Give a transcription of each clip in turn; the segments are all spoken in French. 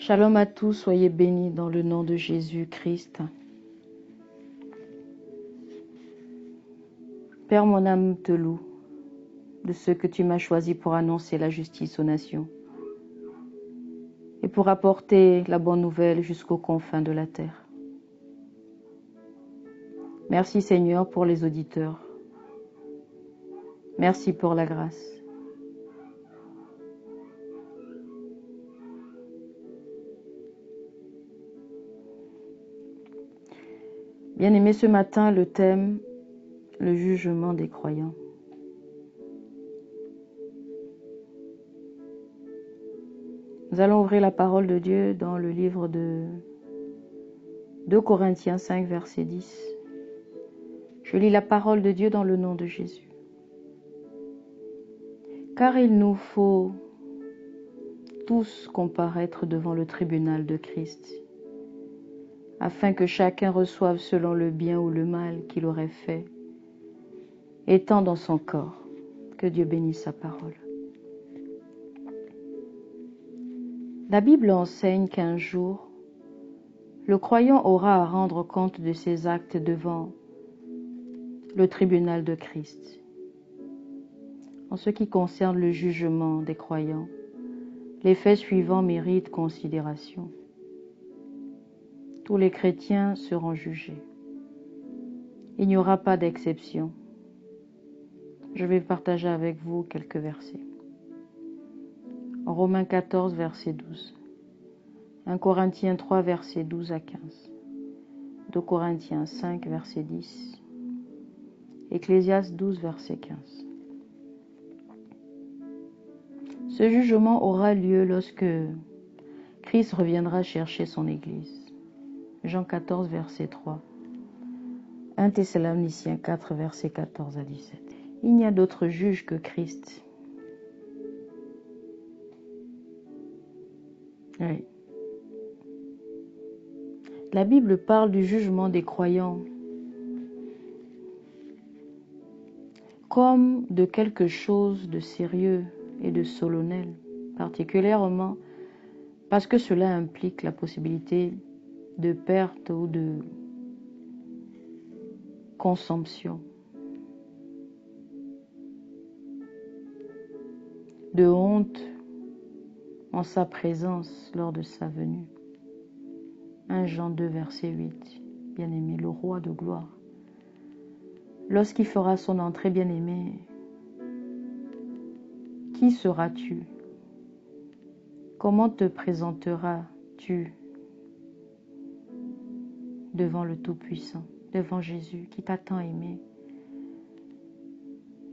Shalom à tous, soyez bénis dans le nom de Jésus-Christ. Père, mon âme te loue de ce que tu m'as choisi pour annoncer la justice aux nations et pour apporter la bonne nouvelle jusqu'aux confins de la terre. Merci Seigneur pour les auditeurs. Merci pour la grâce. Bien-aimés, ce matin, le thème, le jugement des croyants. Nous allons ouvrir la parole de Dieu dans le livre de 2 Corinthiens 5, verset 10. Je lis la parole de Dieu dans le nom de Jésus. Car il nous faut tous comparaître devant le tribunal de Christ, afin que chacun reçoive selon le bien ou le mal qu'il aurait fait, étant dans son corps. Que Dieu bénisse sa parole. La Bible enseigne qu'un jour, le croyant aura à rendre compte de ses actes devant le tribunal de Christ. En ce qui concerne le jugement des croyants, les faits suivants méritent considération. Tous les chrétiens seront jugés. Il n'y aura pas d'exception. Je vais partager avec vous quelques versets. Romains 14, verset 12. 1 Corinthiens 3, verset 12 à 15. 2 Corinthiens 5, verset 10. Ecclésiaste 12, verset 15. Ce jugement aura lieu lorsque Christ reviendra chercher son Église. Jean 14, verset 3. 1 Thessaloniciens 4, verset 14 à 17. Il n'y a d'autre juge que Christ. Oui. La Bible parle du jugement des croyants comme de quelque chose de sérieux et de solennel, particulièrement parce que cela implique la possibilité de perte ou de consomption, de honte en sa présence lors de sa venue. 1 Jean 2, verset 8. Bien-aimé, le roi de gloire. Lorsqu'il fera son entrée, bien-aimé, qui seras-tu? Comment te présenteras-tu devant le Tout-Puissant, devant Jésus qui t'a tant aimé,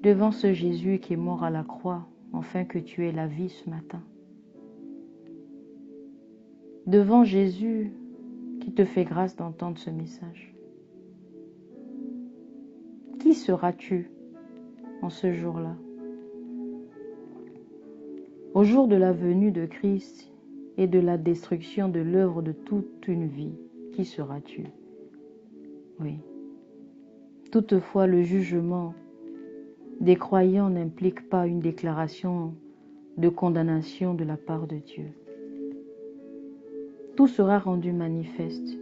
devant ce Jésus qui est mort à la croix, afin que tu aies la vie ce matin, devant Jésus qui te fait grâce d'entendre ce message. Qui seras-tu en ce jour-là? Au jour de la venue de Christ et de la destruction de l'œuvre de toute une vie, qui seras-tu? Oui. Toutefois, le jugement des croyants n'implique pas une déclaration de condamnation de la part de Dieu. Tout sera rendu manifeste.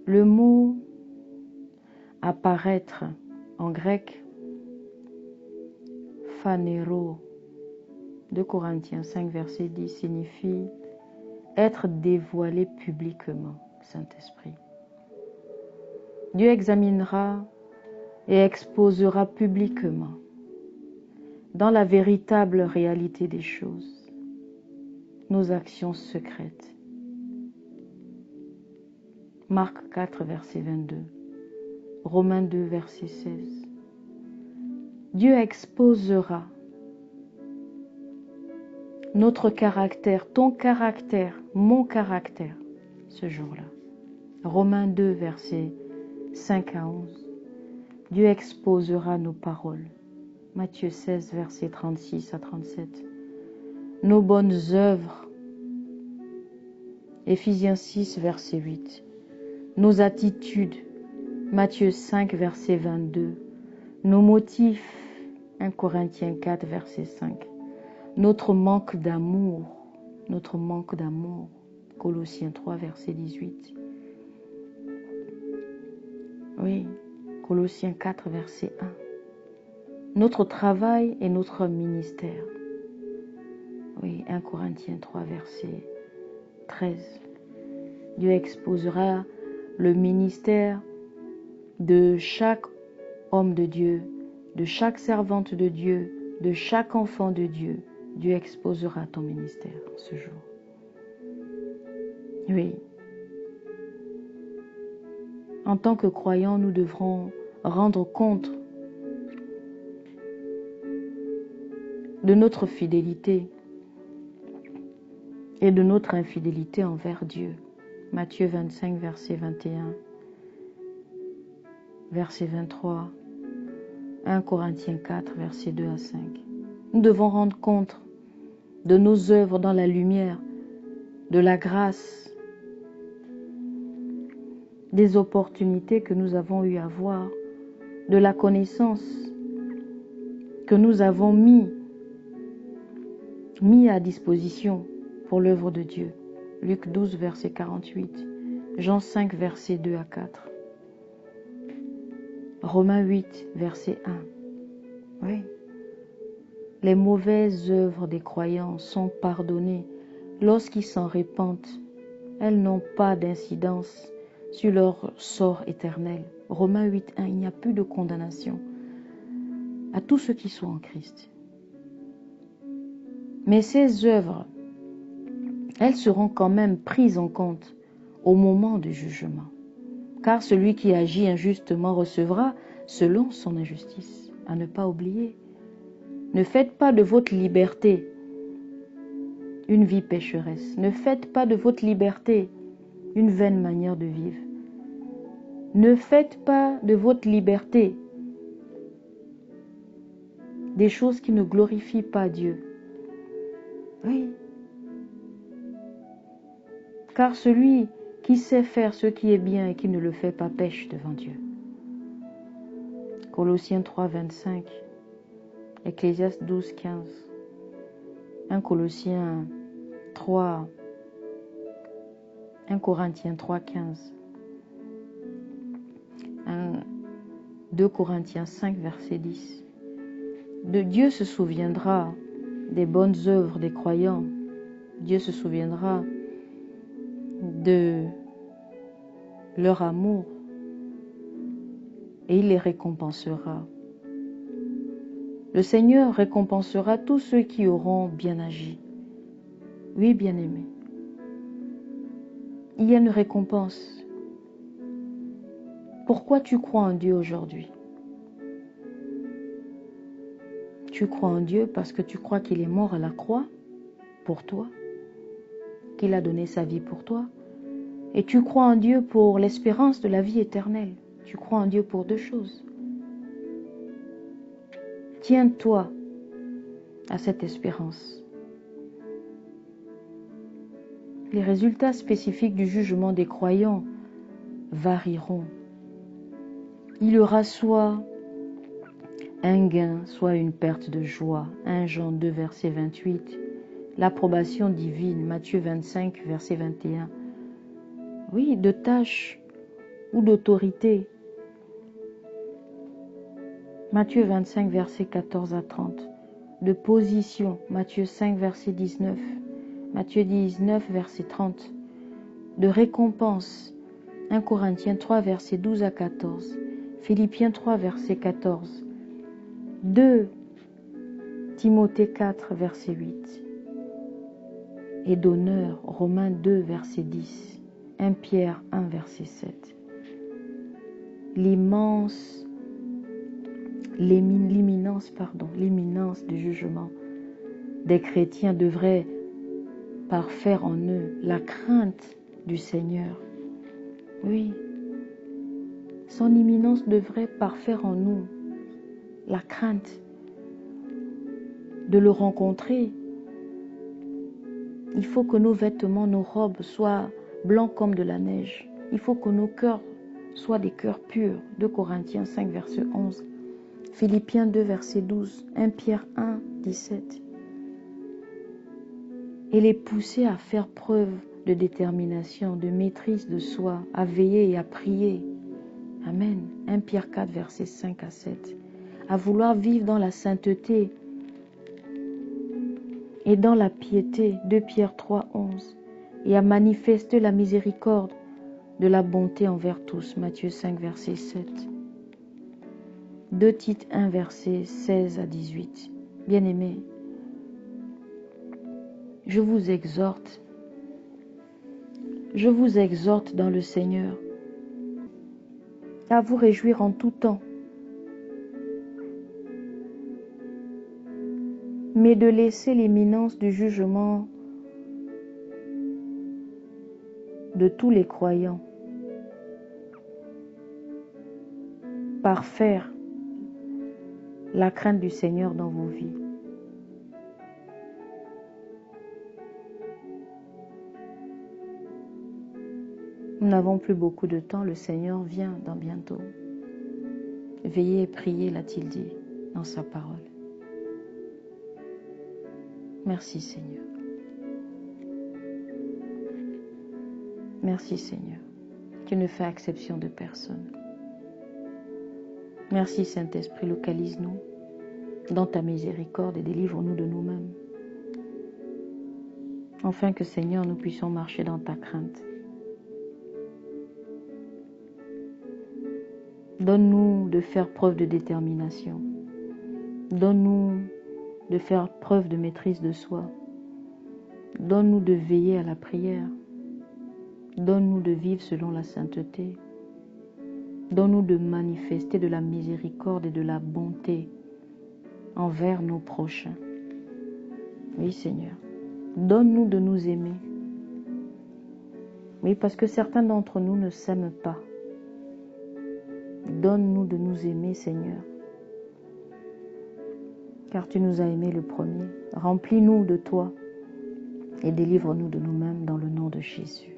Le mot apparaître en grec, phanero, 2 Corinthiens 5, verset 10, signifie être dévoilé publiquement, Saint-Esprit. Dieu examinera et exposera publiquement, dans la véritable réalité des choses, nos actions secrètes. Marc 4, verset 22. Romains 2, verset 16. Dieu exposera notre caractère, ton caractère, mon caractère, ce jour-là. Romains 2, verset 5 à 11. Dieu exposera nos paroles. Matthieu 16, verset 36 à 37. Nos bonnes œuvres. Éphésiens 6, verset 8. Nos attitudes. Matthieu 5, verset 22. Nos motifs. 1 Corinthiens 4, verset 5. Notre manque d'amour. notre manque d'amour. Colossiens 3, verset 18. Oui, Colossiens 4, verset 1. Notre travail et notre ministère. Oui, 1 Corinthiens 3, verset 13. Dieu exposera le ministère de chaque homme de Dieu, de chaque servante de Dieu, de chaque enfant de Dieu. Dieu exposera ton ministère ce jour. Oui. En tant que croyants, nous devrons rendre compte de notre fidélité et de notre infidélité envers Dieu. Matthieu 25, verset 21, verset 23, 1 Corinthiens 4, verset 2 à 5. Nous devons rendre compte de nos œuvres dans la lumière, de la grâce, des opportunités que nous avons eu à voir, de la connaissance que nous avons mis à disposition pour l'œuvre de Dieu. Luc 12, verset 48, Jean 5, verset 2 à 4, Romains 8, verset 1. Oui. Les mauvaises œuvres des croyants sont pardonnées lorsqu'ils s'en repentent. Elles n'ont pas d'incidence sur leur sort éternel. Romains 8, 1, il n'y a plus de condamnation à tous ceux qui sont en Christ. Mais ces œuvres, elles seront quand même prises en compte au moment du jugement. Car celui qui agit injustement recevra selon son injustice. À ne pas oublier. Ne faites pas de votre liberté une vie pécheresse. Ne faites pas de votre liberté une vaine manière de vivre. Ne faites pas de votre liberté des choses qui ne glorifient pas Dieu. Oui. Car celui qui sait faire ce qui est bien et qui ne le fait pas pêche devant Dieu. Colossiens 3, 25, Ecclésiaste 12, 15, 1 Colossiens 3, 1 Corinthiens 3, 15, 2 Corinthiens 5, verset 10. De Dieu se souviendra des bonnes œuvres des croyants. Dieu se souviendra de leur amour et il les récompensera. Le Seigneur récompensera tous ceux qui auront bien agi. Oui, bien-aimés. Il y a une récompense. Pourquoi tu crois en Dieu aujourd'hui? Tu crois en Dieu parce que tu crois qu'il est mort à la croix pour toi, qu'il a donné sa vie pour toi. Et tu crois en Dieu pour l'espérance de la vie éternelle. Tu crois en Dieu pour deux choses. Tiens-toi à cette espérance. Les résultats spécifiques du jugement des croyants varieront. Il y aura soit un gain, soit une perte de joie. 1 Jean 2, verset 28. L'approbation divine. Matthieu 25, verset 21. Oui, de tâches ou d'autorité. Matthieu 25, verset 14 à 30. De position. Matthieu 5, verset 19. Matthieu 19, verset 30. De récompense. 1 Corinthiens 3, verset 12 à 14. Philippiens 3, verset 14. 2 Timothée 4, verset 8. Et d'honneur, Romains 2, verset 10. 1 Pierre 1, verset 7. L'imminence du jugement des chrétiens devrait parfaire en eux la crainte du Seigneur. Oui, son imminence devrait parfaire en nous la crainte de le rencontrer. Il faut que nos vêtements, nos robes soient blancs comme de la neige. Il faut que nos cœurs soient des cœurs purs. 2 Corinthiens 5, verset 11. Philippiens 2, verset 12. 1 Pierre 1, 17. et les pousser à faire preuve de détermination, de maîtrise de soi, à veiller et à prier. Amen. 1 Pierre 4, versets 5 à 7. À vouloir vivre dans la sainteté et dans la piété. 2 Pierre 3, 11. Et à manifester la miséricorde de la bonté envers tous. Matthieu 5, verset 7. 2 Tite 1, verset 16 à 18. Bien-aimés, je vous exhorte dans le Seigneur à vous réjouir en tout temps, mais de laisser l'imminence du jugement de tous les croyants parfaire la crainte du Seigneur dans vos vies. Nous n'avons plus beaucoup de temps, le Seigneur vient dans bientôt. Veillez et priez, l'a-t-il dit dans sa parole. Merci Seigneur. Merci Seigneur. Tu ne fais exception de personne. Merci Saint-Esprit, localise-nous dans ta miséricorde et délivre-nous de nous-mêmes. Afin que Seigneur, nous puissions marcher dans ta crainte. Donne-nous de faire preuve de détermination. Donne-nous de faire preuve de maîtrise de soi. Donne-nous de veiller à la prière. Donne-nous de vivre selon la sainteté. Donne-nous de manifester de la miséricorde et de la bonté envers nos prochains. Oui, Seigneur. Donne-nous de nous aimer. Oui, parce que certains d'entre nous ne s'aiment pas. Donne-nous de nous aimer, Seigneur. Car tu nous as aimés le premier. Remplis-nous de toi et délivre-nous de nous-mêmes dans le nom de Jésus.